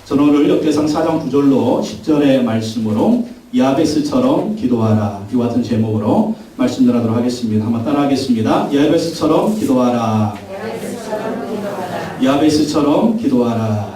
저는 오늘 역대상 4장 9절로 10절의 말씀으로 야베스처럼 기도하라, 이와 같은 제목으로 말씀 전하도록 하겠습니다. 한번 따라하겠습니다. 야베스처럼 기도하라. 야베스처럼 기도하라.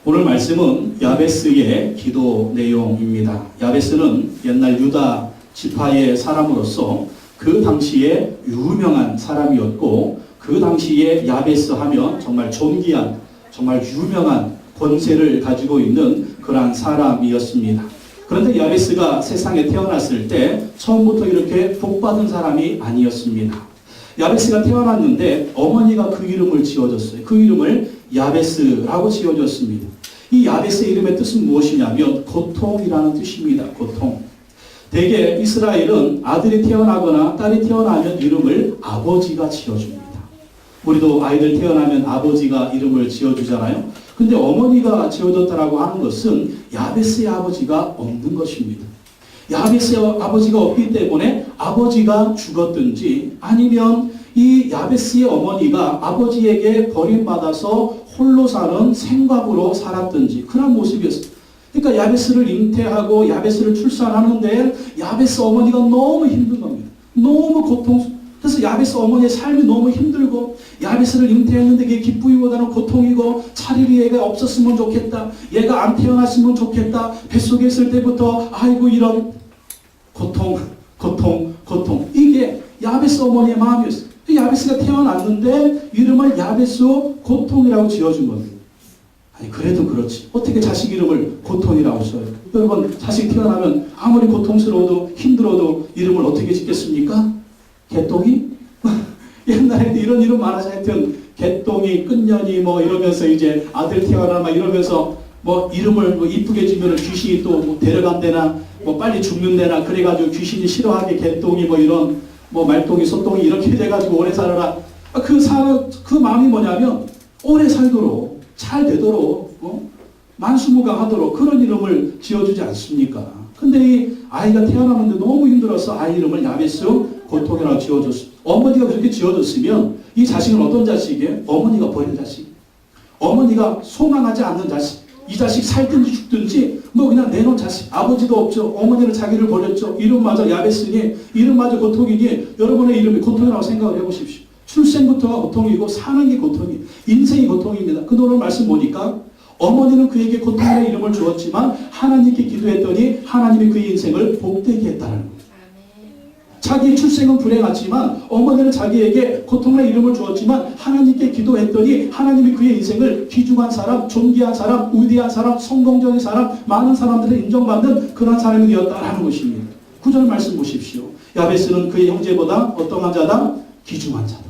오늘 말씀은 야베스의 기도 내용입니다. 야베스는 옛날 유다 지파의 사람으로서 그 당시에 유명한 사람이었고, 그 당시에 야베스 하면 정말 존귀한, 정말 유명한 권세를 가지고 있는 그러한 사람이었습니다. 그런데 야베스가 세상에 태어났을 때 처음부터 이렇게 복받은 사람이 아니었습니다. 야베스가 태어났는데 어머니가 그 이름을 지어줬어요. 그 이름을 야베스라고 지어줬습니다. 이 야베스의 이름의 뜻은 무엇이냐면 고통이라는 뜻입니다. 고통. 대개 이스라엘은 아들이 태어나거나 딸이 태어나면 이름을 아버지가 지어줍니다. 우리도 아이들 태어나면 아버지가 이름을 지어주잖아요. 근데 어머니가 지어줬다라고 하는 것은 야베스의 아버지가 없는 것입니다. 야베스의 아버지가 없기 때문에 아버지가 죽었든지 아니면 이 야베스의 어머니가 아버지에게 버림받아서 홀로 사는 생각으로 살았든지 그런 모습이었어요. 그러니까 야베스를 잉태하고 야베스를 출산하는데 야베스 어머니가 너무 힘든 겁니다. 너무 고통스러워요. 그래서 야베스 어머니의 삶이 너무 힘들고, 야베스를 잉태했는데 그게 기쁨보다는 고통이고, 차라리 얘가 없었으면 좋겠다, 얘가 안 태어났으면 좋겠다, 뱃속에 있을 때부터 아이고 이런 고통. 이게 야베스 어머니의 마음이었어요. 야베스가 태어났는데 이름을 야베스 고통이라고 지어준 겁니다. 아니 그래도 그렇지, 어떻게 자식 이름을 고통이라고 써요? 여러분, 자식 태어나면 아무리 고통스러워도 힘들어도 이름을 어떻게 짓겠습니까? 개똥이? 옛날에도 이런 이름 많아서 하여튼 개똥이, 끝년이 뭐 이러면서 이제 아들 태어나 막 이러면서 뭐 이름을 뭐 이쁘게 지면 귀신이 또 뭐 데려간대나 뭐 빨리 죽는데나 그래가지고 귀신이 싫어하게 개똥이 뭐 이런 뭐 말똥이, 소똥이 이렇게 돼가지고 오래 살아라. 그 마음이 뭐냐면 오래 살도록, 잘 되도록, 만수무강하도록 그런 이름을 지어주지 않습니까? 근데 이 아이가 태어나는데 너무 힘들어서 아이 이름을 야베스 고통이라고 지어줬어요. 어머니가 그렇게 지어줬으면 이 자식은 어떤 자식이에요? 어머니가 버린 자식. 어머니가 소망하지 않는 자식. 이 자식 살든지 죽든지 뭐 그냥 내놓은 자식. 아버지도 없죠. 어머니는 자기를 버렸죠. 이름마저 야베스니, 이름마저 고통이니 여러분의 이름이 고통이라고 생각을 해보십시오. 출생부터가 고통이고 사는 게 고통이에요. 인생이 고통입니다. 그 오늘 말씀 보니까 어머니는 그에게 고통의 이름을 주었지만 하나님께 기도했더니 하나님이 그의 인생을 복되게 했다는 거예요. 자기의 출생은 불행하지만 어머니는 자기에게 고통의 이름을 주었지만 하나님께 기도했더니 하나님이 그의 인생을 귀중한 사람, 존귀한 사람, 위대한 사람, 성공적인 사람, 많은 사람들을 인정받는 그런 사람이 되었다라는 것입니다. 9절 말씀 보십시오. 야베스는 그의 형제보다 어떠한 자다? 귀중한 자다.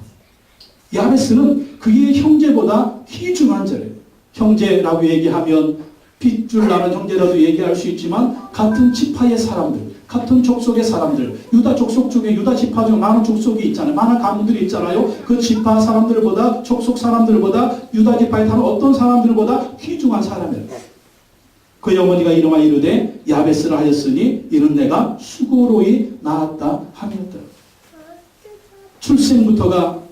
야베스는 그의 형제보다 귀중한 자래요. 형제라고 얘기하면 핏줄 나는 형제라도 얘기할 수 있지만 같은 지파의 사람들, 같은 족속의 사람들, 유다 족속 중에 유다 지파 중 많은 족속이 있잖아요. 많은 가문들이 있잖아요. 그 지파 사람들보다, 족속 사람들보다, 유다 지파에 타는 어떤 사람들보다 귀중한 사람이에요. 그의 어머니가 이름하 이르되 야베스를 하였으니 이는 내가 수고로이 낳았다 하였다. 출생부터가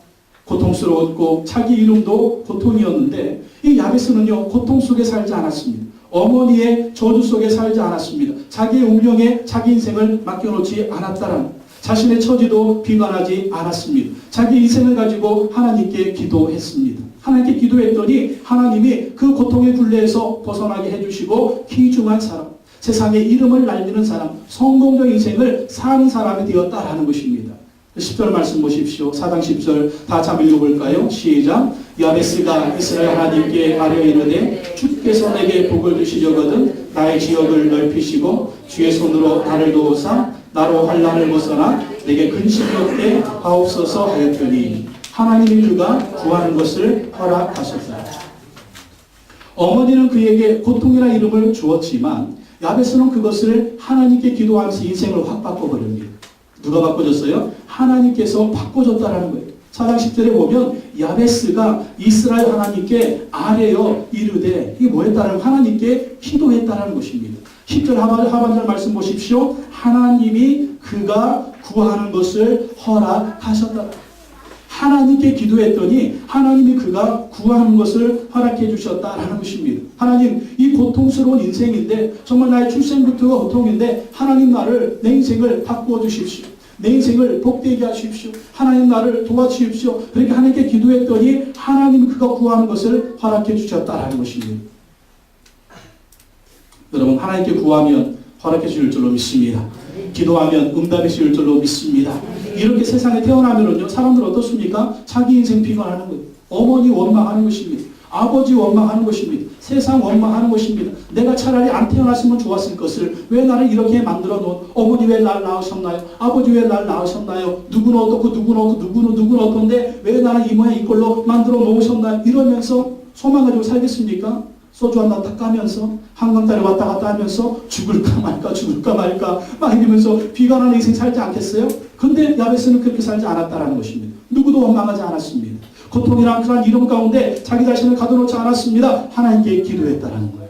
고통스러웠고 자기 이름도 고통이었는데 이 야베스는요 고통 속에 살지 않았습니다. 어머니의 저주 속에 살지 않았습니다. 자기의 운명에 자기 인생을 맡겨놓지 않았다라는, 자신의 처지도 비관하지 않았습니다. 자기 인생을 가지고 하나님께 기도했습니다. 하나님께 기도했더니 하나님이 그 고통의 굴레에서 벗어나게 해주시고 귀중한 사람, 세상에 이름을 날리는 사람, 성공적인 인생을 사는 사람이 되었다라는 것입니다. 10절 말씀 보십시오. 4장 10절 다 같이 읽어볼까요? 시작. 야베스가 이스라엘 하나님께 아뢰어 이르되 주께서 내게 복을 주시려거든 나의 지역을 넓히시고 주의 손으로 나를 도우사 나로 환난을 벗어나 내게 근심이 없게 하옵소서 하였더니 하나님이 그가 구하는 것을 허락하셨다. 어머니는 그에게 고통이라 이름을 주었지만 야베스는 그것을 하나님께 기도하면서 인생을 확 바꿔버립니다. 누가 바꿔줬어요? 하나님께서 바꿔줬다라는 거예요. 4장 10절에 보면 야베스가 이스라엘 하나님께 아뢰어 이르되, 이게 뭐였다는 하나님께 기도했다라는 것입니다. 10절 하반절 말씀 보십시오. 하나님이 그가 구하는 것을 허락하셨다. 하나님께 기도했더니 하나님이 그가 구하는 것을 허락해 주셨다라는 것입니다. 하나님, 이 고통스러운 인생인데 정말 나의 출생부터가 고통인데 하나님 내 인생을 바꾸어 주십시오. 내 인생을 복되게 하십시오. 하나님 나를 도와주십시오. 그렇게 하나님께 기도했더니 하나님이 그가 구하는 것을 허락해 주셨다라는 것입니다. 여러분, 하나님께 구하면 허락해 주실 줄로 믿습니다. 기도하면 응답해 주실 줄로 믿습니다. 이렇게 세상에 태어나면은요, 사람들 어떻습니까? 자기 인생 비관하는 거예요. 어머니 원망하는 것입니다. 아버지 원망하는 것입니다. 세상 원망하는 것입니다. 내가 차라리 안 태어났으면 좋았을 것을 왜 나를 이렇게 만들어 놓은, 어머니 왜 날 낳으셨나요? 아버지 왜 날 낳으셨나요? 누구는 어떻고 누구는 어떻고 누구는 어떤데 왜 나를 이 모양 이 꼴로 만들어 놓으셨나요? 이러면서 소망 가지고 살겠습니까? 소주 한 잔 딱 까면서 한강다리 왔다 갔다 하면서 죽을까 말까 막 이러면서 비관하는 인생 살지 않겠어요? 근데 야베스는 그렇게 살지 않았다라는 것입니다. 누구도 원망하지 않았습니다. 고통이란 그런 이름 가운데 자기 자신을 가둬놓지 않았습니다. 하나님께 기도했다라는 거예요.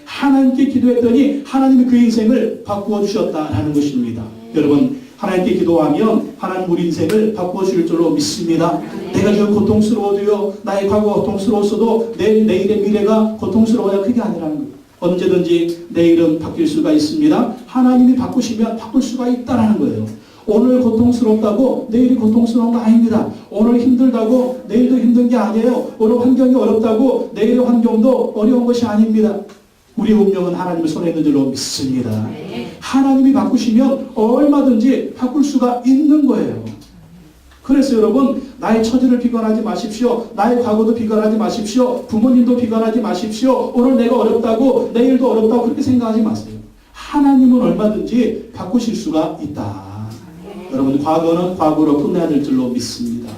하나님께 기도했더니 하나님이 그 인생을 바꾸어 주셨다라는 것입니다. 여러분, 하나님께 기도하면 하나님 우리 인생을 바꾸어 주실 줄로 믿습니다. 내가 지금 고통스러워도요, 나의 과거가 고통스러웠어도 내일의 미래가 고통스러워야 그게 아니라는 거예요. 언제든지 내일은 바뀔 수가 있습니다. 하나님이 바꾸시면 바꿀 수가 있다라는 거예요. 오늘 고통스럽다고 내일이 고통스러운 거 아닙니다. 오늘 힘들다고 내일도 힘든 게 아니에요. 오늘 환경이 어렵다고 내일의 환경도 어려운 것이 아닙니다. 우리의 운명은 하나님의 손에 있는 줄로 믿습니다. 하나님이 바꾸시면 얼마든지 바꿀 수가 있는 거예요. 그래서 여러분, 나의 처지를 비관하지 마십시오. 나의 과거도 비관하지 마십시오. 부모님도 비관하지 마십시오. 오늘 내가 어렵다고 내일도 어렵다고 그렇게 생각하지 마세요. 하나님은 얼마든지 바꾸실 수가 있다. 여러분, 과거는 과거로 끝내야 될 줄로 믿습니다.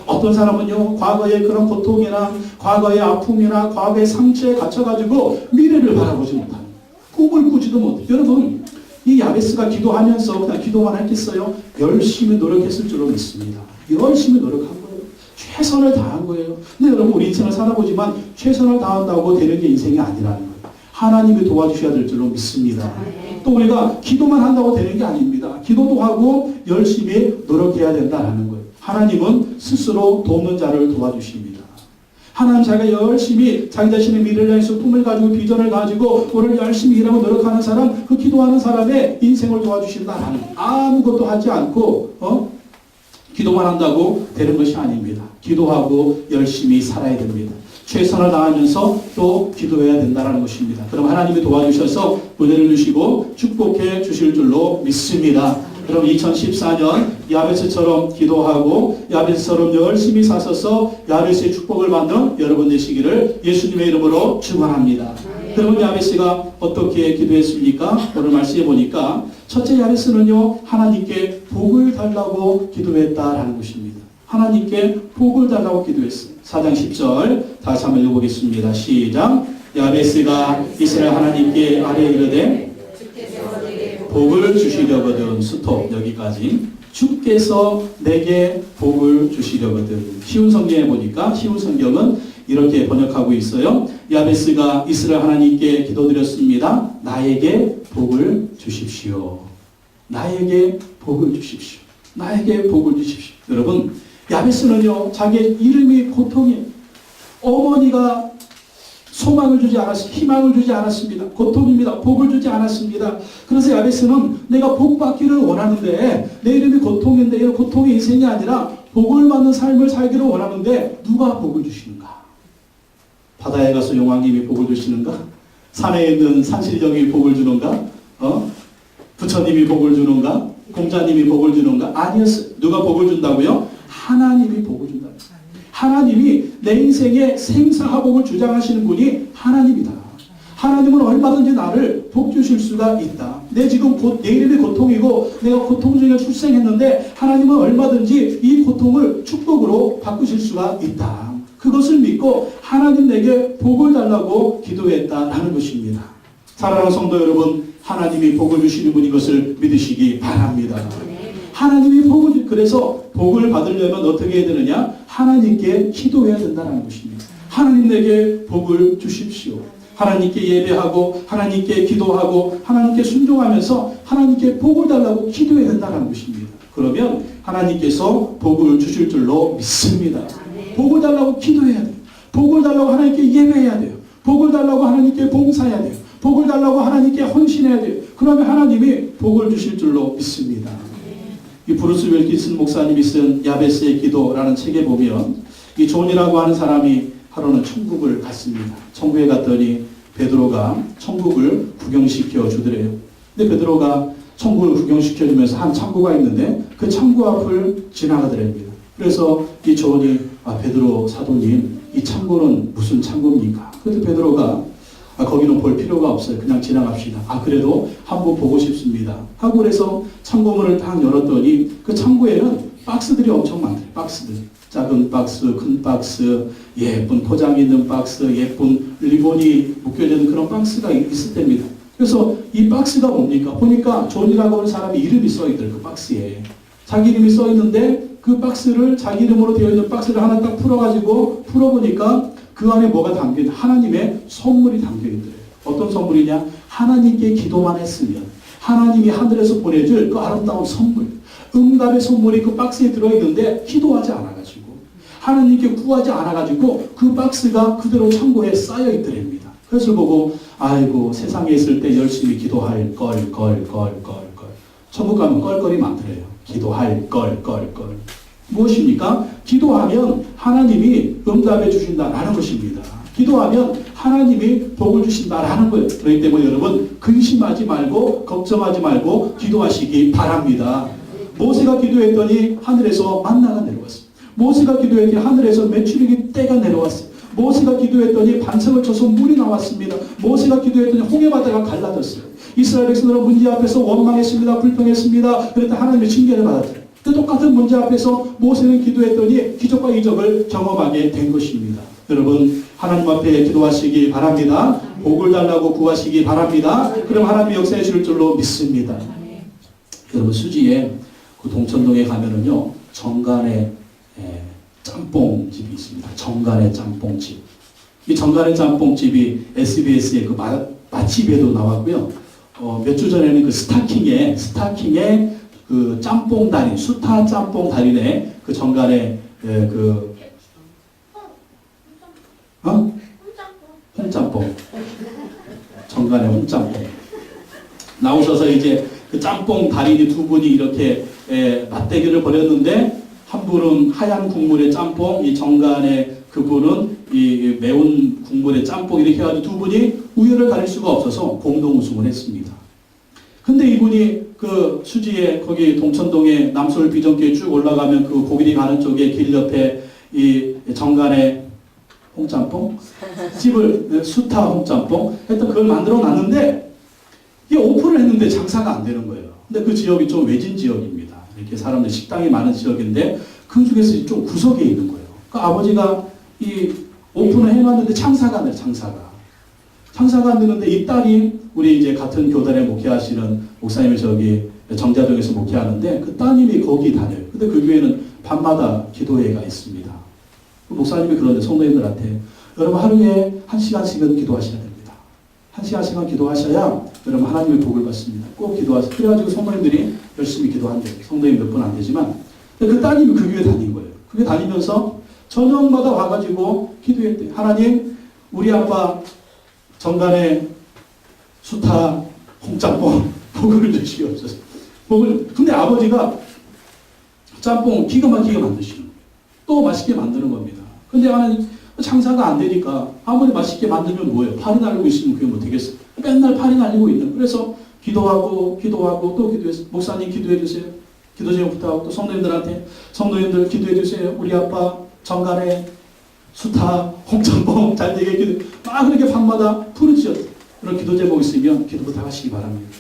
어떤 사람은요, 과거의 그런 고통이나 과거의 아픔이나 과거의 상처에 갇혀가지고 미래를 바라보지 못합니다. 꿈을 꾸지도 못해요. 여러분, 이 야베스가 기도하면서 그냥 기도만 했겠어요? 열심히 노력했을 줄로 믿습니다. 열심히 노력한 거예요. 최선을 다한 거예요. 근데 여러분, 우리 인생을 살아보지만 최선을 다한다고 되는 게 인생이 아니라는 거예요. 하나님이 도와주셔야 될 줄로 믿습니다. 또 우리가 기도만 한다고 되는 게 아닙니다. 기도도 하고 열심히 노력해야 된다는 거예요. 하나님은 스스로 돕는 자를 도와주십니다. 하나님 자기가 열심히 자기 자신의 미래를 향해서 꿈을 가지고 비전을 가지고 오늘 열심히 일하고 노력하는 사람, 그 기도하는 사람의 인생을 도와주신다는, 아무것도 하지 않고 기도만 한다고 되는 것이 아닙니다. 기도하고 열심히 살아야 됩니다. 최선을 다하면서 또 기도해야 된다는 것입니다. 그럼 하나님이 도와주셔서 은혜를 주시고 축복해 주실 줄로 믿습니다. 그럼 2014년 야베스처럼 기도하고 야베스처럼 열심히 사셔서 야베스의 축복을 받는 여러분 되시기를 예수님의 이름으로 축원합니다. 그러면 야베스가 어떻게 기도했습니까? 오늘 말씀해 보니까 첫째, 야베스는요, 하나님께 복을 달라고 기도했다라는 것입니다. 하나님께 복을 달라고 기도했어요. 4장 10절 다시 한번 읽어보겠습니다. 시작. 야베스가 이스라엘 하나님께 아뢰 이르되 복을 주시려거든. 스톱. 여기까지. 주께서 내게 복을 주시려거든. 쉬운 성경에 보니까, 쉬운 성경은 이렇게 번역하고 있어요. 야베스가 이스라엘 하나님께 기도드렸습니다. 나에게 복을 주십시오. 나에게 복을 주십시오. 나에게 복을 주십시오. 여러분, 야베스는요, 자기의 이름이 고통이에요. 어머니가 소망을 주지 않았습니다. 희망을 주지 않았습니다. 고통입니다. 복을 주지 않았습니다. 그래서 야베스는 내가 복 받기를 원하는데, 내 이름이 고통인데 이 고통의 인생이 아니라 복을 받는 삶을 살기를 원하는데 누가 복을 주시는가? 바다에 가서 용왕님이 복을 주시는가? 산에 있는 산신령이 복을 주는가? 부처님이 복을 주는가? 공자님이 복을 주는가? 아니었어요. 누가 복을 준다고요? 하나님이 복을 준다. 하나님이 내 인생에 생사화복을 주장하시는 분이 하나님이다. 하나님은 얼마든지 나를 복 주실 수가 있다. 내 지금 내 이름이 고통이고 내가 고통 중에 출생했는데 하나님은 얼마든지 이 고통을 축복으로 바꾸실 수가 있다. 그것을 믿고 하나님 내게 복을 달라고 기도했다라는 것입니다. 사랑하는 성도 여러분, 하나님이 복을 주시는 분인 것을 믿으시기 바랍니다. 하나님이 복을, 그래서 복을 받으려면 어떻게 해야 되느냐? 하나님께 기도해야 된다는 것입니다. 하나님 내게 복을 주십시오. 하나님께 예배하고 하나님께 기도하고 하나님께 순종하면서 하나님께 복을 달라고 기도해야 된다는 것입니다. 그러면 하나님께서 복을 주실 줄로 믿습니다. 복을 달라고 기도해야 돼요. 복을 달라고 하나님께 예배해야 돼요. 복을 달라고 하나님께 봉사해야 돼요. 복을 달라고 하나님께 헌신해야 돼요. 그러면 하나님이 복을 주실 줄로 믿습니다. 이 브루스 윌킨슨 목사님이 쓴 야베스의 기도라는 책에 보면 이 존이라고 하는 사람이 하루는 천국을 갔습니다. 천국에 갔더니 베드로가 천국을 구경시켜 주더래요. 근데 베드로가 천국을 구경시켜 주면서 한 창고가 있는데 그 창고 앞을 지나가더랍니다. 그래서 이 존이 베드로 사도님, 이 창고는 무슨 창고입니까? 그래서 베드로가 거기는 볼 필요가 없어요. 그냥 지나갑시다. 그래도 한번 보고 싶습니다. 하고 그래서 창고문을 딱 열었더니 그 창고에는 박스들이 엄청 많대요. 박스들. 작은 박스, 큰 박스, 예쁜 포장 있는 박스, 예쁜 리본이 묶여지는 그런 박스가 있을 때입니다. 그래서 이 박스가 뭡니까? 보니까 존이라고 하는 사람이 이름이 써있더래요. 그 박스에. 자기 이름이 써있는데 그 박스를 자기 이름으로 되어 있는 박스를 하나 딱 풀어가지고 풀어보니까 그 안에 뭐가 담겨있는 하나님의 선물이 담겨있더래요. 어떤 선물이냐? 하나님께 기도만 했으면 하나님이 하늘에서 보내줄 그 아름다운 선물, 응답의 선물이 그 박스에 들어있는데 기도하지 않아가지고 하나님께 구하지 않아가지고 그 박스가 그대로 창고에 쌓여있더랍니다. 그래서 보고 아이고 세상에 있을 때 열심히 기도할 걸. 천국 가면 껄껄이 많더래요. 기도할 걸. 무엇입니까? 기도하면 하나님이 응답해 주신다라는 것입니다. 기도하면 하나님이 복을 주신다라는 거예요. 그렇기 때문에 여러분 근심하지 말고 걱정하지 말고 기도하시기 바랍니다. 모세가 기도했더니 하늘에서 만나가 내려왔어요. 모세가 기도했더니 하늘에서 메추리기 떼가 내려왔어요. 모세가 기도했더니 반석을 쳐서 물이 나왔습니다. 모세가 기도했더니 홍해바다가 갈라졌어요. 이스라엘 백성들은 문제 앞에서 원망했습니다. 불평했습니다. 그랬더니 하나님의 징계를 받았어요. 그 똑같은 문제 앞에서 모세는 기도했더니 기적과 이적을 경험하게 된 것입니다. 여러분 하나님 앞에 기도하시기 바랍니다. 복을 달라고 구하시기 바랍니다. 그럼 하나님이 역사해 줄 줄로 믿습니다. 여러분 수지에 그 동천동에 가면은요 정간의 짬뽕집이 있습니다. 정간의 짬뽕집. 이 정간의 짬뽕집이 SBS의 그 맛집에도 나왔고요. 몇 주 전에는 그 스타킹에 그 짬뽕 달인, 수타 짬뽕 달인의 그 정간의 홍짬뽕. 정간의 홍짬뽕. 나오셔서 이제 그 짬뽕 달인이 두 분이 이렇게 맞대결을 벌였는데 한 분은 하얀 국물의 짬뽕, 이 정간의 그분은 이 매운 국물의 짬뽕 이렇게 해가지고 두 분이 우열을 가릴 수가 없어서 공동 우승을 했습니다. 근데 이분이 그 수지에 거기 동천동에 남서울 비전교에 쭉 올라가면 그 고길이 가는 쪽에 길 옆에 이 정간의 홍짬뽕 집을 수타 홍짬뽕 했던 그걸 만들어 놨는데 이게 오픈을 했는데 장사가 안 되는 거예요. 근데 그 지역이 좀 외진 지역입니다. 이렇게 사람들 식당이 많은 지역인데 그 중에서 좀 구석에 있는 거예요. 그 아버지가 이 오픈을 해놨는데 장사가 안 돼요. 장사가 안 되는데 이 딸이 우리 이제 같은 교단에 목회하시는 목사님이 저기 정자동에서 목회하는데 그 따님이 거기 다녀요. 근데 그 교회는 밤마다 기도회가 있습니다. 그 목사님이 그러는데 성도님들한테 여러분 하루에 1시간씩은 기도하셔야 됩니다. 1시간씩은 기도하셔야 여러분 하나님의 복을 받습니다. 꼭 기도하세요. 그래가지고 성도님들이 열심히 기도한대요. 성도님 몇 분 안 되지만 그 따님이 그 교회 다닌 거예요. 그 교회 다니면서 저녁마다 와가지고 기도했대요. 하나님 우리 아빠 정간의 수타 홍짬뽕 복을 주시옵소서. 근데 아버지가 짬뽕 기가 막히게 만드시는 거예요. 또 맛있게 만드는 겁니다. 근데 하나님 장사가 안 되니까 아무리 맛있게 만들면 뭐예요? 팔이 날리고 있으면 그게 뭐 되겠어요? 맨날 팔이 날리고 있는. 그래서 기도하고 또 기도했어요. 목사님 기도해 주세요. 기도 제목 부탁하고 또 성도님들 기도해 주세요. 우리 아빠 정간의 수타 홍짬뽕 잘 되게 기도. 막 그렇게 밤마다 부르짖었어요. 그런 기도 제목 있으면 기도 부탁하시기 바랍니다.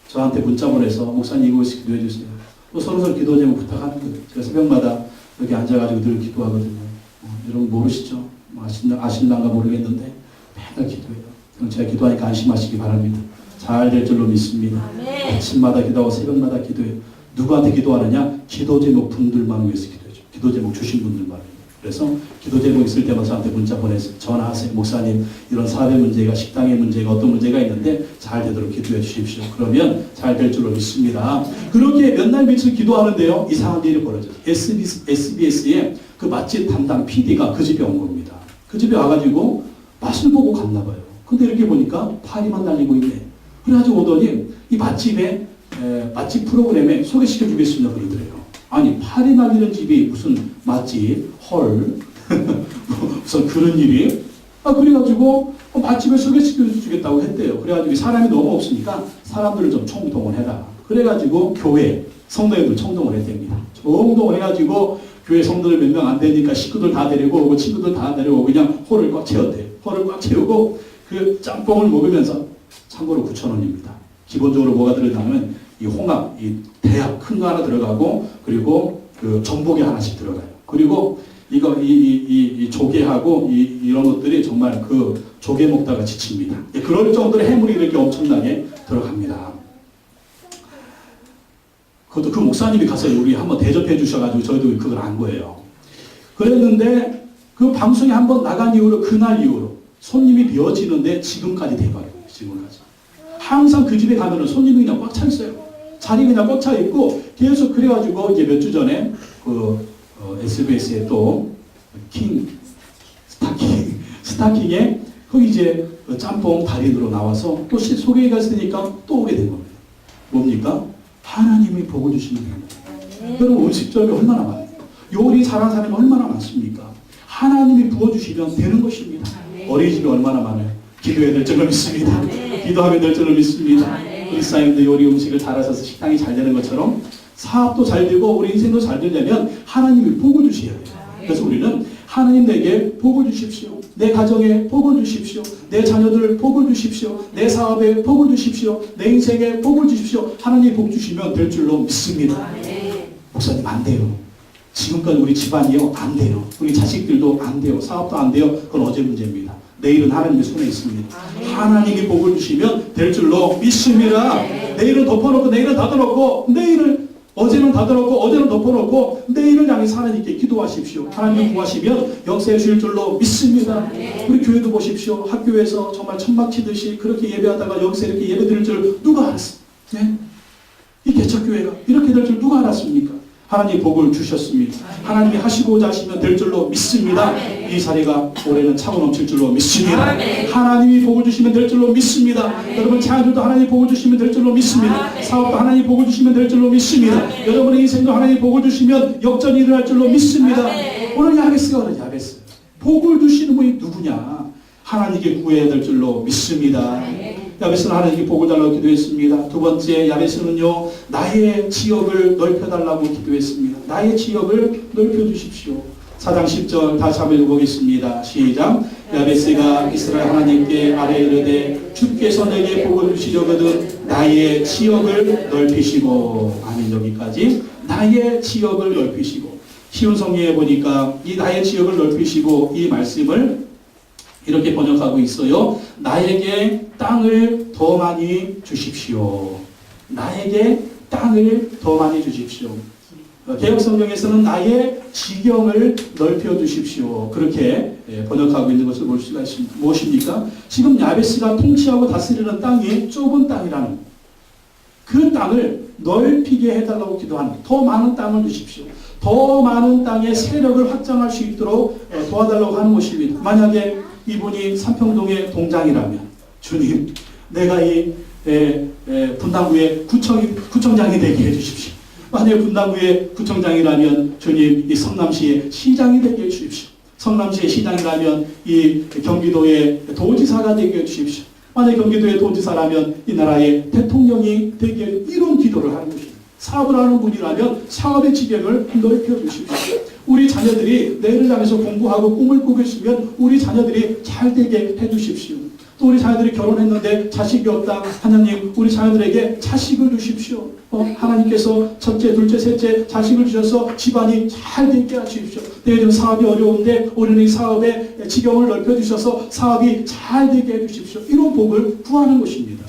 저한테 문자 보내서 목사님 이곳에서 기도해 주세요. 또 서로 기도 제목 부탁하는 거예요. 제가 새벽마다 여기 앉아가지고 늘 기도하거든요. 여러분 모르시죠? 아신단가 모르겠는데 맨날 기도해요. 그럼 제가 기도하니까 안심하시기 바랍니다. 잘 될 줄로 믿습니다. 아침마다 기도하고 새벽마다 기도해요. 누구한테 기도하느냐? 기도 제목 분들만 위해서 기도해요. 기도 제목 주신 분들만. 그래서 기도 제목 있을 때마다 저한테 문자 보내서 전화하세요. 목사님, 이런 사업의 문제가, 식당의 문제가, 어떤 문제가 있는데 잘 되도록 기도해 주십시오. 그러면 잘 될 줄로 믿습니다. 그렇게 몇 날 며칠 기도하는데요, 이상한 일이 벌어져요. SBS의 그 맛집 담당 PD가 그 집에 온 겁니다. 그 집에 와가지고 맛을 보고 갔나 봐요. 근데 이렇게 보니까 파리만 날리고 있네. 그래가지고 오더니 이 맛집에 맛집 프로그램에 소개시켜 주겠습니다 그러더래요. 아니, 파리 날리는 집이 무슨 맛집, 헐, 무슨 그런 일이? 그래가지고 맛집을 소개시켜 주겠다고 했대요. 그래가지고 사람이 너무 없으니까 사람들을 좀 총동원 해라. 그래가지고 교회 성도님들 총동원 했답니다. 총동원 해가지고 교회 성도들 몇 명 안 되니까 식구들 다 데리고 오고 친구들 다 데리고 그냥 홀을 꽉 채웠대요. 홀을 꽉 채우고 그 짬뽕을 먹으면서, 참고로 9,000원입니다. 기본적으로 뭐가 들어가면 이 홍합, 이 대합 큰 거 하나 들어가고, 그리고 그 전복이 하나씩 들어가요. 그리고 이거 이 조개하고 이런 것들이 정말 그 조개 먹다가 지칩니다. 그럴 정도로 해물이 이렇게 엄청나게 들어갑니다. 그것도 그 목사님이 가서 우리 한번 대접해 주셔가지고 저희도 그걸 안 거예요. 그랬는데 그 방송에 한번 나간 이후로, 그날 이후로 손님이 비어지는데 지금까지 대박이에요. 지금까지. 항상 그 집에 가면은 손님이 그냥 꽉 차 있어요. 자리 그냥 꽉 차 있고 계속. 그래가지고 이제 몇 주 전에 SBS에 또 스타킹에 거기 이제 짬뽕 달인으로 나와서 또 소개가 있으니까 또 오게 된 겁니다. 뭡니까? 하나님이 복을 주시는 겁니다. 여러분, 음식점이 얼마나 많아요? 요리 잘하는 사람이 얼마나 많습니까? 하나님이 부어주시면 되는 것입니다. 어린이집이 얼마나 많아요? 기도해야 될 줄로 믿습니다. 기도하면 될 줄로 믿습니다. 우리 사람들 요리 음식을 잘하셔서 식당이 잘 되는 것처럼 사업도 잘 되고 우리 인생도 잘 되려면 하나님이 복을 주셔야 돼요. 그래서 우리는 하나님 내게 복을 주십시오. 내 가정에 복을 주십시오. 내 자녀들 복을 주십시오. 내 사업에 복을 주십시오. 내 인생에 복을 주십시오. 하나님 복 주시면 될 줄로 믿습니다. 목사님, 안 돼요. 지금까지 우리 집안이요, 안 돼요. 우리 자식들도 안 돼요. 사업도 안 돼요. 그건 어제 문제입니다. 내일은 하나님의 손에 있습니다. 하나님이 복을 주시면 될 줄로 믿습니다. 내일은 덮어놓고 내일은 닫아놓고 내일은 어제는 닫아놓고 어제는 덮어놓고 내일을 향해서 하나님께 기도하십시오. 하나님 구하시면 역사해 주실 줄로 믿습니다. 우리 교회도 보십시오. 학교에서 정말 천막 치듯이 그렇게 예배하다가 여기서 이렇게 예배 드릴 줄 누가 알았어? 네? 이 개척교회가 이렇게 될 줄 누가 알았습니까? 하나님 복을 주셨습니다. 하나님이 하시고자 하시면 될 줄로 믿습니다. 이 자리가 올해는 차고 넘칠 줄로 믿습니다. 하나님이 복을 주시면 될 줄로 믿습니다. 여러분 자녀들도 하나님이 복을 주시면 될 줄로 믿습니다. 사업도 하나님이 복을 주시면 될 줄로 믿습니다. 여러분의 인생도 하나님이 복을 주시면 역전이 일어날 줄로 믿습니다. 오늘 야베스가 오늘 야베스. 복을 주시는 분이 누구냐? 하나님께 구해야 될 줄로 믿습니다. 야베스는 하나님께 복을 달라고 기도했습니다. 두 번째, 야베스는요, 나의 지역을 넓혀달라고 기도했습니다. 나의 지역을 넓혀주십시오. 4장 10절 다시 한번 읽어보겠습니다. 시작. 야베스가 이스라엘 하나님께 아뢰 이르되 주께서 내게 복을 주시려거든 나의 지역을 넓히시고. 아멘. 여기까지. 나의 지역을 넓히시고. 쉬운 성경에 보니까 이 나의 지역을 넓히시고 이 말씀을 이렇게 번역하고 있어요. 나에게 땅을 더 많이 주십시오. 나에게 땅을 더 많이 주십시오. 개혁성경에서는 나의 지경을 넓혀 주십시오. 그렇게 번역하고 있는 것을 볼 수가 있습니다. 무엇입니까? 지금 야베스가 통치하고 다스리는 땅이 좁은 땅이라는 그 땅을 넓히게 해달라고 기도하는, 더 많은 땅을 주십시오. 더 많은 땅의 세력을 확장할 수 있도록 도와달라고 하는 것입니다. 만약에 이분이 삼평동의 동장이라면, 주님, 내가 이 분당구의 구청장이 되게 해주십시오. 만약 분당구의 구청장이라면 주님, 이 성남시의 시장이 되게 해주십시오. 성남시의 시장이라면 이 경기도의 도지사가 되게 해주십시오. 만약 경기도의 도지사라면 이 나라의 대통령이 되게, 이런 기도를 하는 것입니다. 사업을 하는 분이라면 사업의 지경을 넓혀주십시오. 우리 자녀들이 내일을 향해서 공부하고 꿈을 꾸고 있으면 우리 자녀들이 잘 되게 해주십시오. 또 우리 자녀들이 결혼했는데 자식이 없다. 하나님, 우리 자녀들에게 자식을 주십시오. 하나님께서 첫째, 둘째, 셋째 자식을 주셔서 집안이 잘 되게 하십시오. 내일은 사업이 어려운데 우리는 이 사업의 지경을 넓혀주셔서 사업이 잘 되게 해주십시오. 이런 복을 구하는 것입니다.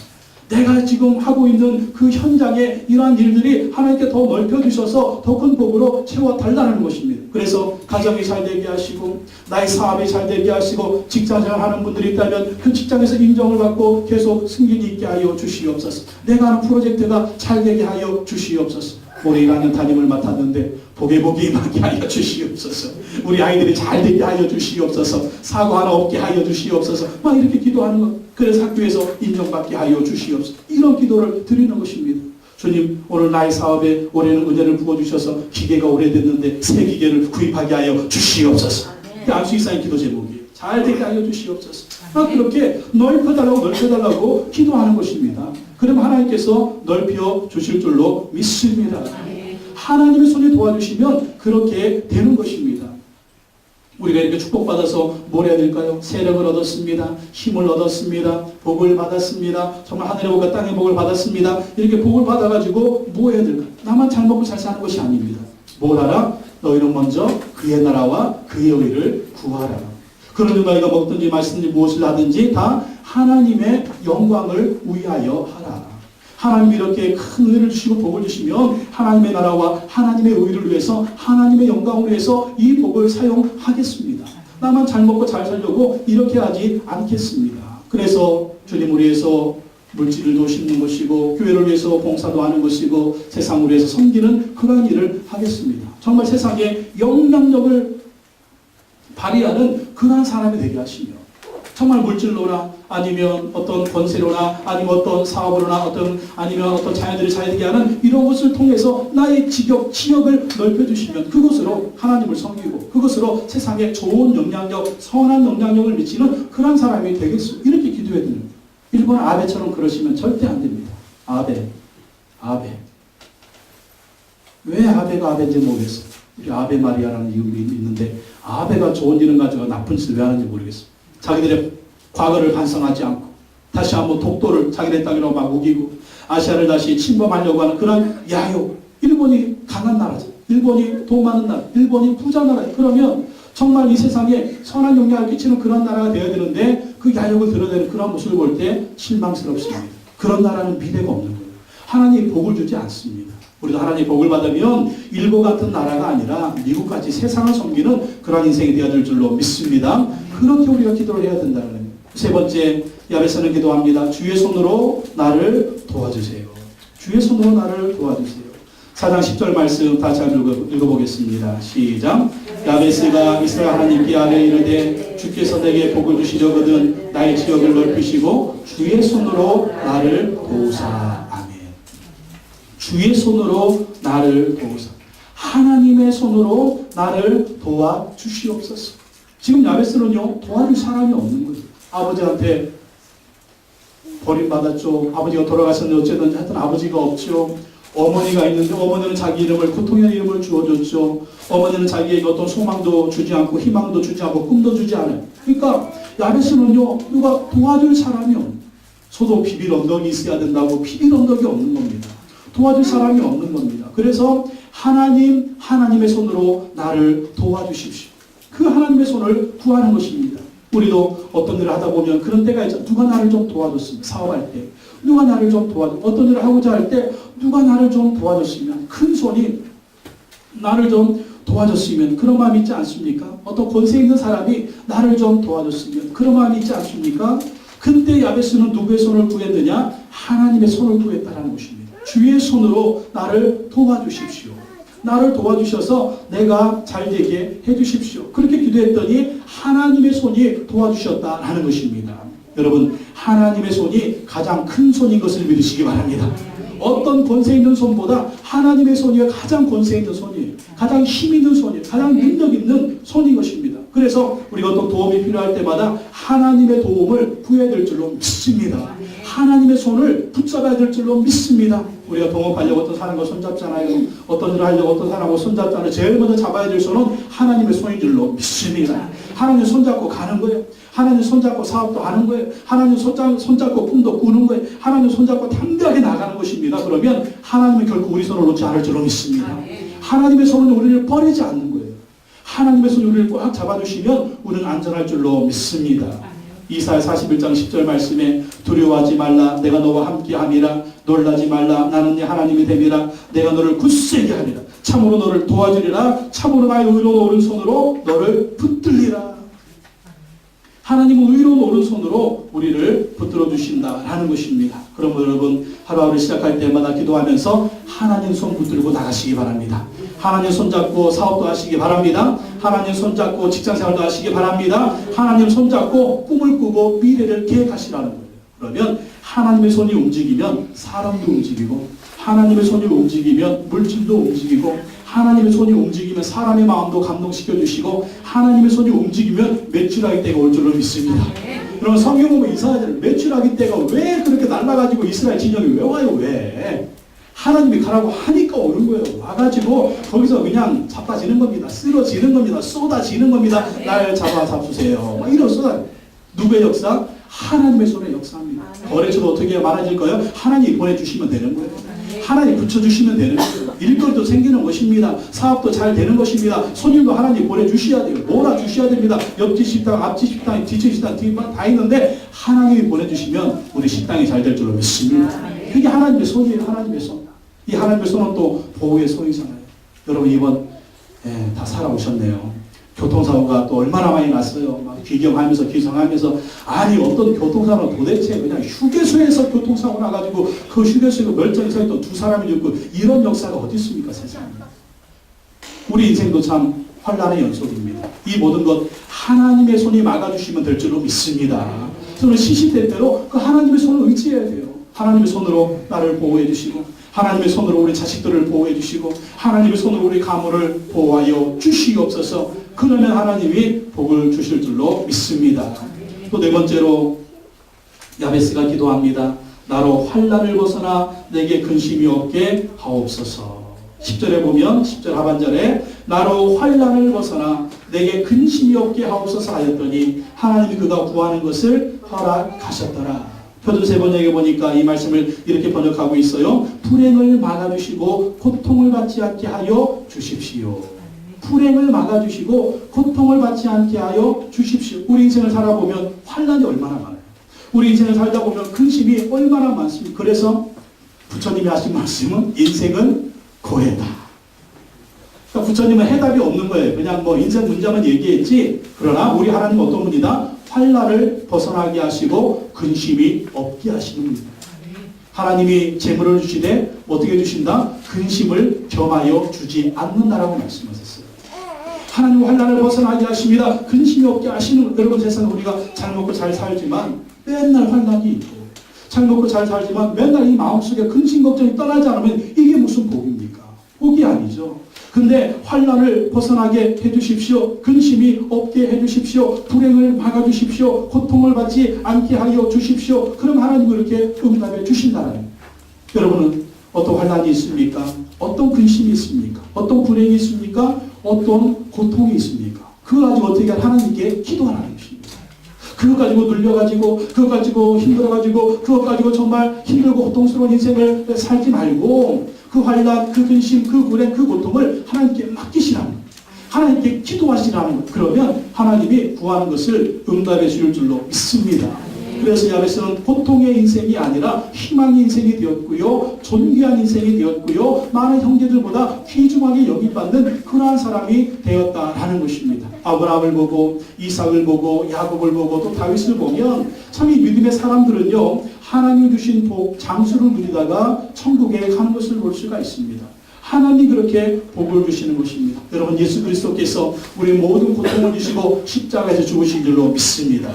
내가 지금 하고 있는 그 현장에 이러한 일들이 하나님께 더 넓혀주셔서 더 큰 복으로 채워달라는 것입니다. 그래서 가정이 잘 되게 하시고 나의 사업이 잘 되게 하시고 직장생활 하는 분들이 있다면 그 직장에서 인정을 받고 계속 승진이 있게 하여 주시옵소서. 내가 하는 프로젝트가 잘 되게 하여 주시옵소서. 올해 1학년 담임을 맡았는데 복에 복이 임하게 하여 주시옵소서. 우리 아이들이 잘 되게 하여 주시옵소서. 사고 하나 없게 하여 주시옵소서. 막 이렇게 기도하는 것. 그래서 학교에서 인정받게 하여 주시옵소서. 이런 기도를 드리는 것입니다. 주님, 오늘 나의 사업에 올해는 은혜를 부어주셔서 기계가 오래됐는데 새 기계를 구입하게 하여 주시옵소서. 그게 안수이사의 기도 제목이에요. 잘 되게 하여 주시옵소서. 그렇게 넓혀달라고 기도하는 것입니다. 그럼 하나님께서 넓혀 주실 줄로 믿습니다. 하나님의 손이 도와주시면 그렇게 되는 것입니다. 우리가 이렇게 축복받아서 뭘 해야 될까요? 세력을 얻었습니다. 힘을 얻었습니다. 복을 받았습니다. 정말 하늘의 복과 땅의 복을 받았습니다. 이렇게 복을 받아가지고 뭐 해야 될까요? 나만 잘 먹고 잘 사는 것이 아닙니다. 뭘 하라? 너희는 먼저 그의 나라와 그의 의를 구하라. 그러니 너희가 먹든지 마시든지 무엇을 하든지 다 하나님의 영광을 위하여 하라. 하나님이 이렇게 큰 의를 주시고 복을 주시면 하나님의 나라와 하나님의 의를 위해서 하나님의 영광을 위해서 이 복을 사용하겠습니다. 나만 잘 먹고 잘 살려고 이렇게 하지 않겠습니다. 그래서 주님을 위해서 물질도 심는 것이고 교회를 위해서 봉사도 하는 것이고 세상을 위해서 섬기는 그러한 일을 하겠습니다. 정말 세상에 영향력을 발휘하는 그러한 사람이 되게 하시며 정말 물질로나 아니면 어떤 권세로나 아니면 어떤 사업으로나 아니면 어떤 자녀들이 잘 되게 하는 이런 것을 통해서 나의 지역을 넓혀주시면 그것으로 하나님을 섬기고 그것으로 세상에 좋은 영향력, 선한 영향력을 미치는 그런 사람이 되겠습니다. 이렇게 기도해야 됩니다. 일본 아베처럼 그러시면 절대 안 됩니다. 아베. 왜 아베가 아베인지 모르겠어요. 우리 아베 마리아라는 이름이 있는데 아베가 좋은 이름 가지고 나쁜 짓을 왜 하는지 모르겠어요. 자기들의 과거를 반성하지 않고 다시 한번 독도를 자기네 땅이라고 막 우기고 아시아를 다시 침범하려고 하는 그런 야욕. 일본이 강한 나라죠. 일본이 돈 많은 나라, 일본이 부자 나라. 그러면 정말 이 세상에 선한 영향을 끼치는 그런 나라가 되어야 되는데 그 야욕을 드러내는 그런 모습을 볼 때 실망스럽습니다. 그런 나라는 미래가 없는 거예요. 하나님이 복을 주지 않습니다. 우리도 하나님의 복을 받으면 일본 같은 나라가 아니라 미국같이 세상을 섬기는 그런 인생이 되어야 될 줄로 믿습니다. 그렇게 우리가 기도를 해야 된다는 거예요. 세 번째, 야베스는 기도합니다. 주의 손으로 나를 도와주세요. 주의 손으로 나를 도와주세요. 4장 10절 말씀 다시 한번 읽어보겠습니다. 시작. 야베스가 이스라엘 하나님께 아뢰 이르되 주께서 내게 복을 주시려거든 나의 지역을 넓히시고 주의 손으로 나를 도우사. 주의 손으로 나를 도우사. 하나님의 손으로 나를 도와주시옵소서. 지금 야베스는요 도와줄 사람이 없는 거예요. 아버지한테 버림받았죠. 아버지가 돌아가셨는데 어쨌든 하여튼 아버지가 없죠. 어머니가 있는데 어머니는 자기 이름을 고통의 이름을 주어줬죠. 어머니는 자기에게 어떤 소망도 주지 않고 희망도 주지 않고 꿈도 주지 않아요. 그러니까 야베스는요 누가 도와줄 사람이 없는. 소도 비빌 언덕이 있어야 된다고 비빌 언덕이 없는 겁니다. 도와줄 사람이 없는 겁니다. 그래서 하나님의 손으로 나를 도와주십시오. 그 하나님의 손을 구하는 것입니다. 우리도 어떤 일을 하다 보면 그런 때가 있죠. 누가 나를 좀 도와줬습니다. 사업할 때. 누가 나를 좀 도와줬습니다. 어떤 일을 하고자 할 때 누가 나를 좀 도와줬으면 큰 손이 나를 좀 도와줬으면 그런 마음이 있지 않습니까? 어떤 권세 있는 사람이 나를 좀 도와줬으면 그런 마음이 있지 않습니까? 그때 야베스는 누구의 손을 구했느냐? 하나님의 손을 구했다는 것입니다. 주의 손으로 나를 도와주십시오. 나를 도와주셔서 내가 잘되게 해주십시오. 그렇게 기도했더니 하나님의 손이 도와주셨다라는 것입니다. 여러분, 하나님의 손이 가장 큰 손인 것을 믿으시기 바랍니다. 어떤 권세 있는 손보다 하나님의 손이 가장 권세 있는 손이에요. 가장 힘 있는 손이에요. 가장 능력 있는 손인 것입니다. 그래서 우리가 어떤 도움이 필요할 때마다 하나님의 도움을 구해야 될 줄로 믿습니다. 하나님의 손을 붙잡아야 될 줄로 믿습니다. 우리가 동업하려고 어떤 사람과 손잡잖아요. 어떤 일을 하려고 어떤 사람하고 손잡잖아요. 제일 먼저 잡아야 될 손은 하나님의 손인 줄로 믿습니다. 하나님 손잡고 가는 거예요. 하나님 손잡고 사업도 하는 거예요. 하나님 손잡고 꿈도 꾸는 거예요. 하나님 손잡고 담대하게 나가는 것입니다. 그러면 하나님은 결국 우리 손을 놓지 않을 줄로 믿습니다. 하나님의 손은 우리를 버리지 않는 거예요. 하나님의 손이 우리를 꽉 잡아주시면 우리는 안전할 줄로 믿습니다. 이사야 41장 10절 말씀에 두려워하지 말라 내가 너와 함께함이라 놀라지 말라 나는 네 하나님이 됨이라 내가 너를 굳세게 하리라 참으로 너를 도와주리라 참으로 나의 의로운 오른손으로 너를 붙들리라. 하나님은 의로운 오른손으로 우리를 붙들어 주신다라는 것입니다. 그러므로 여러분 하루하루 시작할 때마다 기도하면서 하나님 손 붙들고 나가시기 바랍니다. 하나님 손잡고 사업도 하시기 바랍니다. 하나님 손잡고 직장생활도 하시기 바랍니다. 하나님 손잡고 꿈을 꾸고 미래를 계획하시라는 거예요. 그러면 하나님의 손이 움직이면 사람도 움직이고 하나님의 손이 움직이면 물질도 움직이고 하나님의 손이 움직이면 사람의 마음도 감동시켜 주시고 하나님의 손이 움직이면 매출하기 때가 올 줄로 믿습니다. 그러면 성경 보면 이스라엘 매출하기 때가 왜 그렇게 날라가지고 이스라엘 진영이 왜 와요? 왜? 하나님이 가라고 하니까 오는 거예요. 와가지고 거기서 그냥 자빠지는 겁니다. 쓰러지는 겁니다. 쏟아지는 겁니다. 날 잡아주세요. 막 이런 쏟아. 누구의 역사? 하나님의 손의 역사입니다. 거래처도 어떻게 많아질까요? 하나님이 보내주시면 되는 거예요. 하나님 붙여주시면 되는 거예요. 일거리도 생기는 것입니다. 사업도 잘 되는 것입니다. 손님도 하나님 보내주셔야 돼요. 몰아주셔야 됩니다. 옆집 식당, 앞집 식당, 뒤집 식당, 뒷반 다 있는데 하나님이 보내주시면 우리 식당이 잘 될 줄로 믿습니다. 그게 하나님의 손이에요. 하나님의 손. 이 하나님의 손은 또 보호의 손이잖아요. 여러분 이번 다 살아오셨네요. 교통사고가 또 얼마나 많이 났어요. 막 귀경하면서 기성하면서 아니 어떤 교통사고는 도대체 그냥 휴게소에서 교통사고 나가지고 그 휴게소에 멀쩡히 서 있던 두 사람이 죽고 이런 역사가 어디 있습니까 세상에. 우리 인생도 참 환란의 연속입니다. 이 모든 것 하나님의 손이 막아주시면 될 줄로 믿습니다. 저는 시시때때로 그 하나님의 손을 의지해야 돼요. 하나님의 손으로 나를 보호해 주시고 하나님의 손으로 우리 자식들을 보호해 주시고 하나님의 손으로 우리 가문을 보호하여 주시옵소서. 그러면 하나님이 복을 주실 줄로 믿습니다. 또 네 번째로 야베스가 기도합니다. 나로 환난을 벗어나 내게 근심이 없게 하옵소서. 10절에 보면 10절 하반절에 나로 환난을 벗어나 내게 근심이 없게 하옵소서 하였더니 하나님이 그가 구하는 것을 허락하셨더라. 표준 세 번역에 보니까 이 말씀을 이렇게 번역하고 있어요. 불행을 막아주시고 고통을 받지 않게 하여 주십시오. 불행을 막아주시고 고통을 받지 않게 하여 주십시오. 우리 인생을 살아보면 환난이 얼마나 많아요. 우리 인생을 살다 보면 근심이 얼마나 많습니까? 그래서 부처님이 하신 말씀은 인생은 고해다. 그러니까 부처님은 해답이 없는 거예요. 그냥 뭐 인생 문제만 얘기했지. 그러나 우리 하나님 어떤 분이다? 환난을 벗어나게 하시고 근심이 없게 하시는 분입니다. 하나님이 재물을 주시되 어떻게 주신다? 근심을 겸하여 주지 않는다라고 말씀하셨어요. 하나님 환난을 벗어나게 하십니다. 근심이 없게 하시는 여러분 세상에 우리가 잘 먹고 잘 살지만 맨날 환난이 있고 잘 먹고 잘 살지만 맨날 이 마음속에 근심 걱정이 떠나지 않으면 이게 무슨 복입니까? 복이 아니죠. 근데 환난을 벗어나게 해주십시오. 근심이 없게 해주십시오. 불행을 막아주십시오. 고통을 받지 않게 하여 주십시오. 그럼 하나님은 이렇게 응답해 주신다는 거예요. 여러분은 어떤 환난이 있습니까? 어떤 근심이 있습니까? 어떤 불행이 있습니까? 어떤 고통이 있습니까? 그거 가지고 어떻게 하나님께 기도하라는 것입니다. 그거 가지고 눌려가지고 그거 가지고 힘들어가지고 그거 가지고 정말 힘들고 고통스러운 인생을 살지 말고 그 환난, 그 근심, 그 불행, 그 고통을 하나님께 맡기시라는 거예요. 하나님께 기도하시라는 거예요. 그러면 하나님이 구하는 것을 응답해 줄 줄로 믿습니다. 그래서 야베스는 고통의 인생이 아니라 희망의 인생이 되었고요. 존귀한 인생이 되었고요. 많은 형제들보다 귀중하게 여기받는 그러한 사람이 되었다라는 것입니다. 아브라함을 보고 이삭을 보고 야곱을 보고 또 다윗을 보면 참 이 믿음의 사람들은요. 하나님 주신 복, 장수를 누리다가 천국에 가는 것을 볼 수가 있습니다. 하나님이 그렇게 복을 주시는 것입니다. 여러분 예수 그리스도께서 우리 모든 고통을 주시고 십자가에서 죽으신 줄로 믿습니다.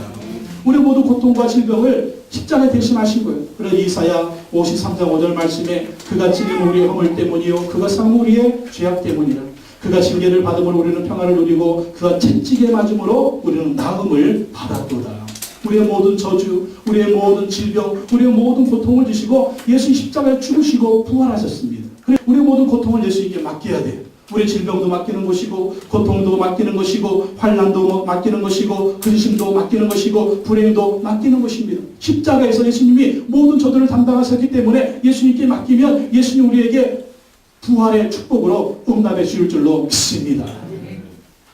우리 모두 고통과 질병을 십자가에 대신하신 거예요. 그래서 이사야 53장 5절 말씀에 그가 찔린 우리의 허물 때문이요 그가 상한 우리의 죄악 때문이라. 그가 징계를 받음으로 우리는 평안을 누리고 그가 채찍에 맞음으로 우리는 나음을 받았도다. 우리의 모든 저주, 우리의 모든 질병, 우리의 모든 고통을 주시고 예수님 십자가에 죽으시고 부활하셨습니다. 그래 우리의 모든 고통을 예수님께 맡겨야 돼요. 우리 질병도 맡기는 것이고 고통도 맡기는 것이고 환난도 맡기는 것이고 근심도 맡기는 것이고 불행도 맡기는 것입니다. 십자가에서 예수님이 모든 저들을 담당하셨기 때문에 예수님께 맡기면 예수님 우리에게 부활의 축복으로 응답해 주실 줄로 믿습니다.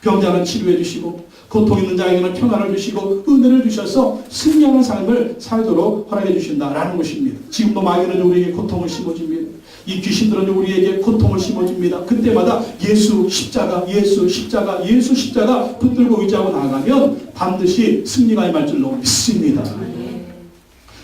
병자는 치료해 주시고 고통 있는 자에게는 평안을 주시고 은혜를 주셔서 승리하는 삶을 살도록 허락해 주신다라는 것입니다. 지금도 마귀는 우리에게 고통을 심어줍니다. 이 귀신들은 우리에게 고통을 심어줍니다. 그때마다 예수 십자가, 예수 십자가, 예수 십자가 붙들고 의지하고 나아가면 반드시 승리가 임할 줄로 믿습니다.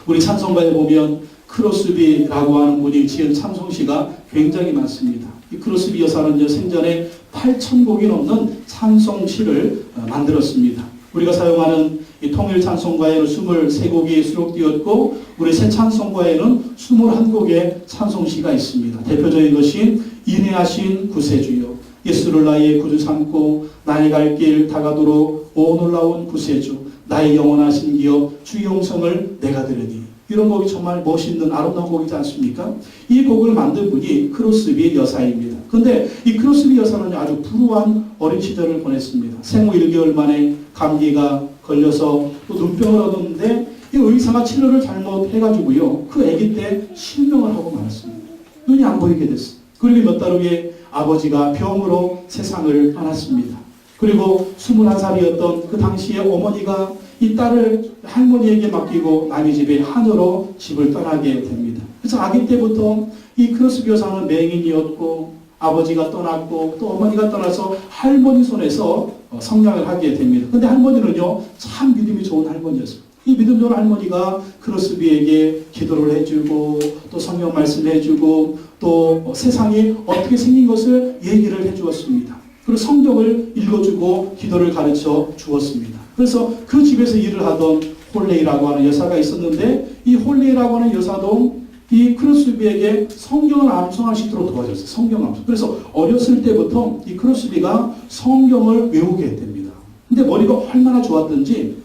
우리 찬송가에 보면 크로스비라고 하는 분이 지은 찬송시가 굉장히 많습니다. 이 크로스비 여사는 생전에 8,000곡이 넘는 찬송시를 만들었습니다. 우리가 사용하는 이 통일 찬송가에는 23곡이 수록되었고 우리 새 찬송가에는 21곡의 찬송시가 있습니다. 대표적인 것이 인내하신 구세주여 예수를 나의 구주 삼고 나의 갈 길 다가도록 오 놀라운 구세주 나의 영원하신 기업 주의 영성을 내가 들으니 이런 곡이 정말 멋있는 아름다운 곡이지 않습니까? 이 곡을 만든 분이 크로스비 여사입니다. 그런데 이 크로스비 여사는 아주 불우한 어린 시절을 보냈습니다. 생후 1개월 만에 감기가 걸려서 또 눈병을 얻었는데 이 의사가 치료를 잘못해가지고요. 그 아기 때 실명을 하고 말았습니다. 눈이 안 보이게 됐어요. 그리고 몇 달 후에 아버지가 병으로 세상을 떠났습니다. 그리고 21살이었던 그 당시에 어머니가 이 딸을 할머니에게 맡기고 남의 집에 하늘로 집을 떠나게 됩니다. 그래서 아기 때부터 이 크로스비 여사는 맹인이었고 아버지가 떠났고 또 어머니가 떠나서 할머니 손에서 성장을 하게 됩니다. 그런데 할머니는요 참 믿음이 좋은 할머니였어요. 이 믿음 좋은 할머니가 크로스비에게 기도를 해주고 또 성경 말씀해주고 또 세상이 어떻게 생긴 것을 얘기를 해주었습니다. 그리고 성경을 읽어주고 기도를 가르쳐 주었습니다. 그래서 그 집에서 일을 하던 홀레이라고 하는 여사가 있었는데 이 홀레이라고 하는 여사도 이 크로스비에게 성경을 암송할 수 있도록 도와줬어요. 성경 암송. 그래서 어렸을 때부터 이 크로스비가 성경을 외우게 됩니다. 근데 머리가 얼마나 좋았던지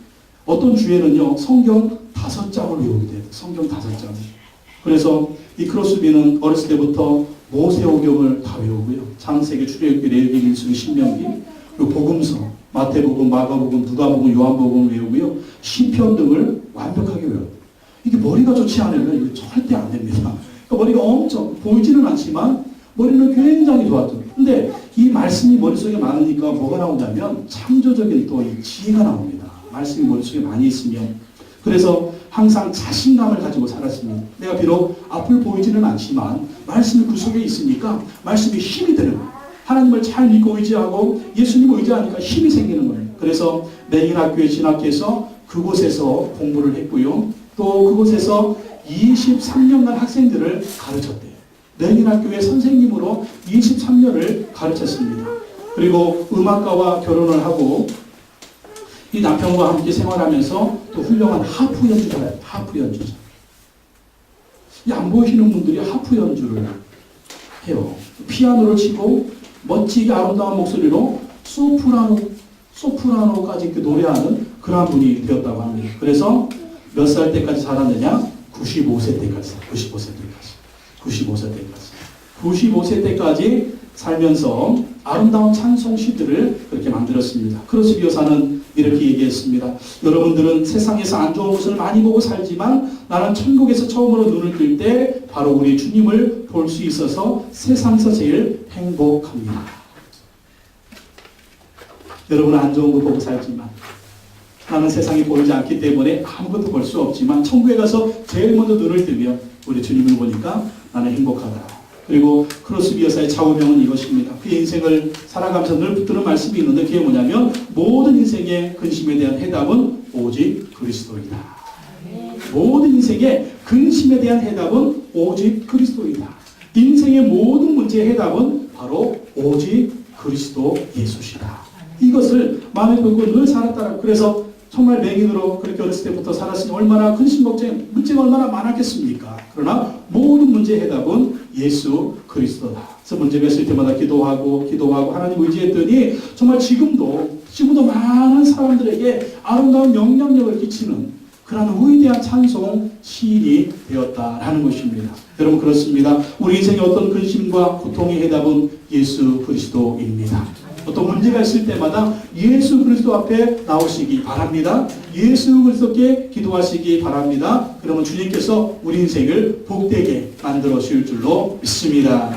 어떤 주에는요 성경 5장을 외우게 돼요. 성경 5장. 그래서 이 크로스비는 어렸을 때부터 모세오경을 다 외우고요. 창세기, 출애굽기, 레위기, 민수기, 신명기, 그리고 복음서, 마태복음, 마가복음, 누가복음, 요한복음 외우고요. 시편 등을 완벽하게 외워요. 이게 머리가 좋지 않으면 이게 절대 안 됩니다. 그러니까 머리가 엄청 보이지는 않지만 머리는 굉장히 좋았죠. 근데 이 말씀이 머릿속에 많으니까 뭐가 나오냐면 창조적인 또 이 지혜가 나옵니다. 말씀이 머릿속에 많이 있으면. 그래서 항상 자신감을 가지고 살았습니다. 내가 비록 앞을 보이지는 않지만 말씀이 그 속에 있으니까 말씀이 힘이 되는 거예요. 하나님을 잘 믿고 의지하고 예수님을 의지하니까 힘이 생기는 거예요. 그래서 맹인학교에 진학해서 그곳에서 공부를 했고요. 또 그곳에서 23년간 학생들을 가르쳤대요. 맹인학교의 선생님으로 23년을 가르쳤습니다. 그리고 음악가와 결혼을 하고 이 남편과 함께 생활하면서 또 훌륭한 하프 연주자예요. 하프 연주자. 안 보이시는 분들이 하프 연주를 해요. 피아노를 치고 멋지게 아름다운 목소리로 소프라노까지 이렇게 노래하는 그런 분이 되었다고 합니다. 그래서 몇 살 때까지 살았느냐? 95세 때까지. 95세 때까지 살면서 아름다운 찬송 시들을 그렇게 만들었습니다. 크로스비 여사는 이렇게 얘기했습니다. 여러분들은 세상에서 안 좋은 것을 많이 보고 살지만 나는 천국에서 처음으로 눈을 뜰 때 바로 우리 주님을 볼 수 있어서 세상에서 제일 행복합니다. 여러분은 안 좋은 거 보고 살지만 나는 세상이 보이지 않기 때문에 아무것도 볼 수 없지만 천국에 가서 제일 먼저 눈을 뜨면 우리 주님을 보니까 나는 행복하다. 그리고 크로스비 여사의 좌우명은 이것입니다. 그의 인생을 살아가면서 늘 붙드는 말씀이 있는데 그게 뭐냐면 모든 인생의 근심에 대한 해답은 오직 그리스도이다. 모든 인생의 근심에 대한 해답은 오직 그리스도이다. 인생의 모든 문제의 해답은 바로 오직 그리스도 예수시다. 이것을 마음에 품고 늘 살았다. 그래서 정말 맹인으로 그렇게 어렸을 때부터 살았으니 얼마나 근심 걱정, 문제가 얼마나 많았겠습니까? 그러나 모든 문제의 해답은 예수 그리스도다. 그래서 문제가 있을 때마다 기도하고 하나님 의지했더니 정말 지금도 많은 사람들에게 아름다운 영향력을 끼치는 그런 위대한 찬송 시인이 되었다라는 것입니다. 여러분 그렇습니다. 우리 인생의 어떤 근심과 고통의 해답은 예수 그리스도입니다. 어떤 문제가 있을 때마다 예수 그리스도 앞에 나오시기 바랍니다. 예수 그리스도께 기도하시기 바랍니다. 그러면 주님께서 우리 인생을 복되게 만들어 주실 줄로 믿습니다.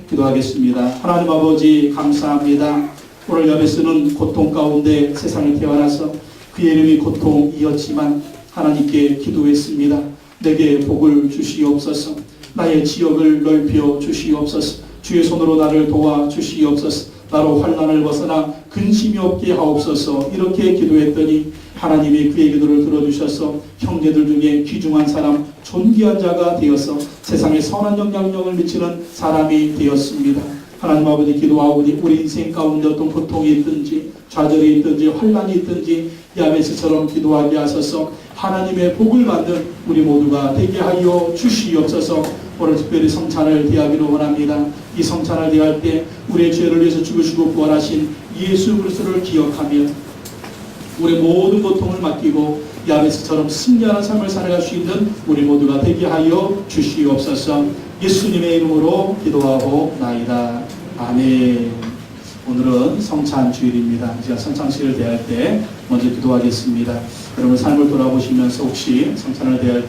기도하겠습니다. 하나님 아버지 감사합니다. 오늘 야베스는 고통 가운데 세상에 태어나서 그의 이름이 고통이었지만 하나님께 기도했습니다. 내게 복을 주시옵소서. 나의 지역을 넓혀 주시옵소서. 주의 손으로 나를 도와 주시옵소서. 나로 환난을 벗어나 근심이 없게 하옵소서. 이렇게 기도했더니 하나님이 그의 기도를 들어주셔서 형제들 중에 귀중한 사람, 존귀한 자가 되어서 세상에 선한 영향력을 미치는 사람이 되었습니다. 하나님 아버지 기도하오니 우리 인생 가운데 어떤 고통이 있든지 좌절이 있든지 환난이 있든지 야베스처럼 기도하게 하소서. 하나님의 복을 받는 우리 모두가 되게 하여 주시옵소서. 오늘 특별히 성찬을 대하기로 원합니다. 이 성찬을 대할 때 우리의 죄를 위해서 죽으시고 부활하신 예수 그리스도를 기억하며 우리 모든 고통을 맡기고 야베스처럼 승리하는 삶을 살아갈 수 있는 우리 모두가 되게 하여 주시옵소서. 예수님의 이름으로 기도하고 나이다. 아멘. 오늘은 성찬 주일입니다. 제가 성찬식을 대할 때 먼저 기도하겠습니다. 여러분 삶을 돌아보시면서 혹시 성찬을 대할